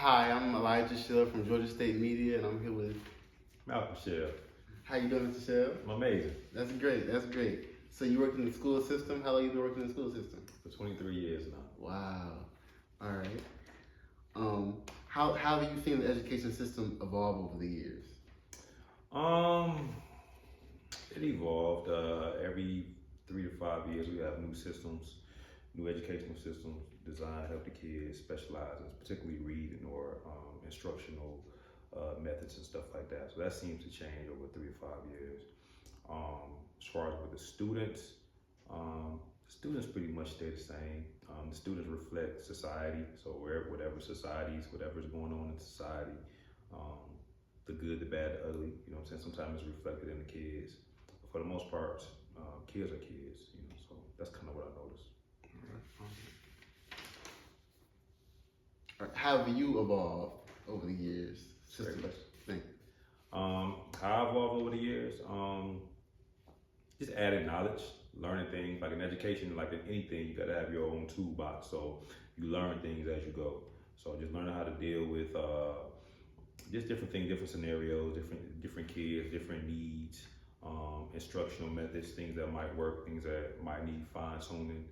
Hi, I'm Elijah Shell from Georgia State Media, and I'm here with. Malcolm Shell. How you doing, Mr. Shell? I'm amazing. That's great. That's great. So you work in the school system? How long you been working in the school system? For 23 years now. Wow. All right. How have you seen the education system evolve over the years? Um, it evolved. Every 3 to 5 years, we have new systems, new educational systems designed to help the kids specialize in particularly reading or instructional methods and stuff like that. So that seems to change over 3 to 5 years. As far as with the students pretty much stay the same. The students reflect society, so whatever's going on in society, the good, the bad, the ugly, you know what I'm saying? Sometimes it's reflected in the kids. But for the most part, kids are kids, you know, so that's kind of what I noticed. How have you evolved over the years? Great question. Thank you. How I evolved over the years, just adding knowledge, learning things. Like in education, like in anything, you gotta have your own toolbox. So you learn things as you go. So just learning how to deal with just different things, different scenarios, different kids, different needs, instructional methods, things that might work, things that might need fine tuning.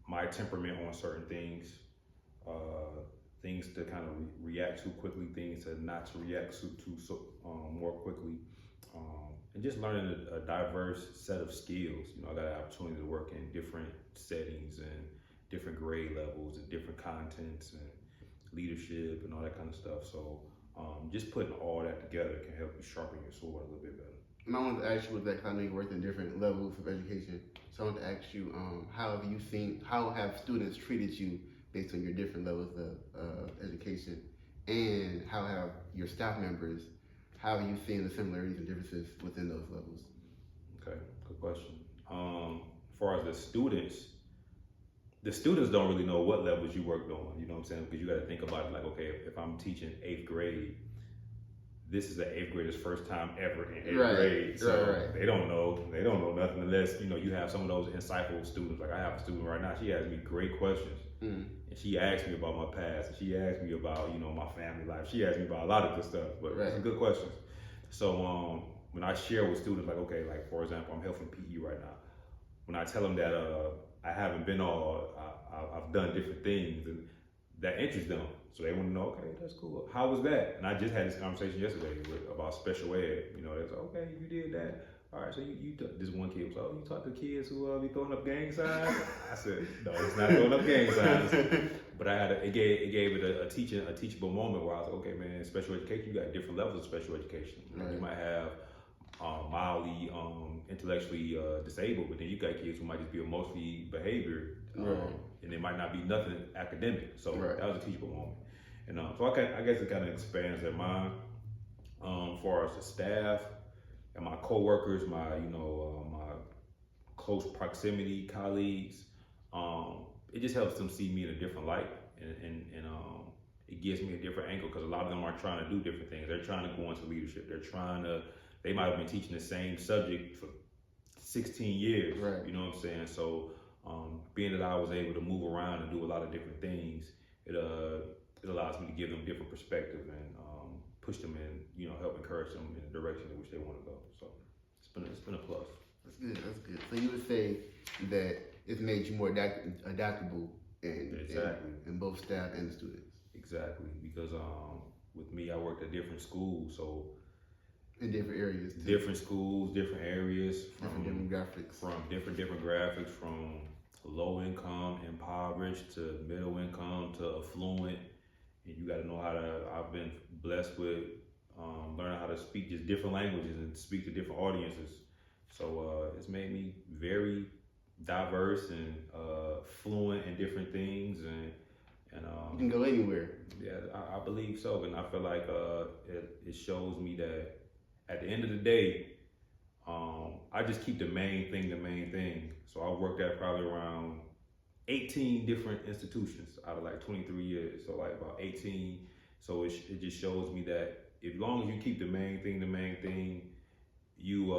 My temperament on certain things, things to kind of react to quickly, things to not to react to more quickly. And just learning a diverse set of skills. You know, I got an opportunity to work in different settings and different grade levels and different contents and leadership and all that kind of stuff. So just putting all that together can help you sharpen your sword a little bit better. And I wanted to ask you with that, kind of you worked in different levels of education. So I want to ask you, how have students treated you based on your different levels of education, and how have your staff members, how have you seen the similarities and differences within those levels? Okay, good question. As far as the students don't really know what levels you worked on, you know what I'm saying? Because you got to think about it like, okay, if I'm teaching 8th grade, this is an 8th grader's first time ever in 8th grade. So they don't know nothing unless, you know, you have some of those insightful students. Like I have a student right now, she asks me great questions. And she asked me about my past, and she asked me about, you know, my family life. She asked me about a lot of good stuff, but some good questions. So when I share with students, like, okay, like for example, I'm helping PE right now. When I tell them that I haven't been I've done different things, and that interests them. So they want to know, okay, that's cool. How was that? And I just had this conversation yesterday about special ed. You know, they said, okay, you did that. All right, so this one kid was like, oh, you talk to kids who be throwing up gang signs? I said, no, it's not throwing up gang signs. But it gave it a teachable moment where I was like, okay, man, special education, you got different levels of special education. You might have mildly intellectually disabled, but then you got kids who might just be emotionally behavior, and it might not be nothing academic. So that was a teachable moment. And so I guess it kind of expands their mind. As far as the staff and my coworkers, my close proximity colleagues, it just helps them see me in a different light, and it gives me a different angle, because a lot of them are trying to do different things. They're trying to go into leadership. They might have been teaching the same subject for 16 years. You know what I'm saying? So being that I was able to move around and do a lot of different things, it allows me to give them different perspective and push them in, you know, help encourage them in the direction in which they want to go. So it's been a plus. That's good. So you would say that it's made you more adaptable in both staff and the students. Exactly, because with me, I worked at different schools, so in different areas. Different schools, different areas, different demographics. From different demographics, from low income, impoverished, to middle income, to affluent. And you got to know I've been blessed with learning how to speak just different languages and speak to different audiences. So it's made me very diverse and fluent in different things, and you can go anywhere. Yeah, I believe so, and I feel like it shows me that at the end of the day, I just keep the main thing. So I worked at probably around 18 different institutions out of like 23 years. So like about 18. So it just shows me that as long as you keep the main thing, you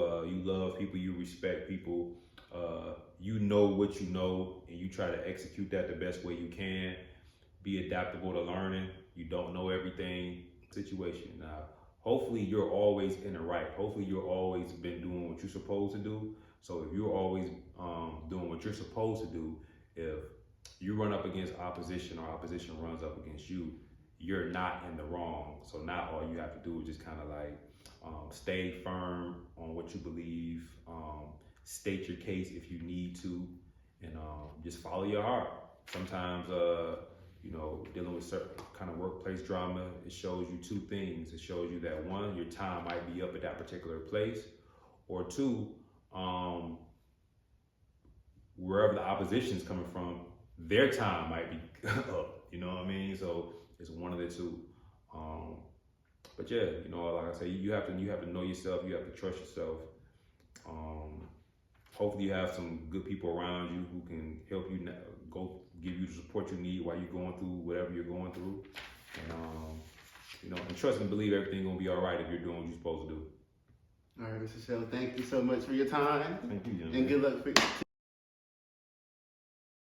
love people, you respect people, you know what you know, and you try to execute that the best way you can. be adaptable to learning. You don't know everything. Situation. Now, hopefully you're always in the right. Hopefully you're always been doing what you're supposed to do. So if you're always doing what you're supposed to do, if you run up against opposition or opposition runs up against you, you're not in the wrong. So now all you have to do is just kind of like stay firm on what you believe, state your case if you need to, and just follow your heart. Sometimes, you know, dealing with certain kind of workplace drama, it shows you two things. It shows you that one, your time might be up at that particular place, or two, wherever the opposition is coming from, their time might be up. You know what I mean? So it's one of the two. But yeah, you know, like I say, you have to know yourself. You have to trust yourself. Hopefully, you have some good people around you who can help you give you the support you need while you're going through whatever you're going through. And you know, and trust and believe everything's gonna be all right if you're doing what you're supposed to do. All right, Mr. Shell, thank you so much for your time. Thank you, gentlemen. And good luck for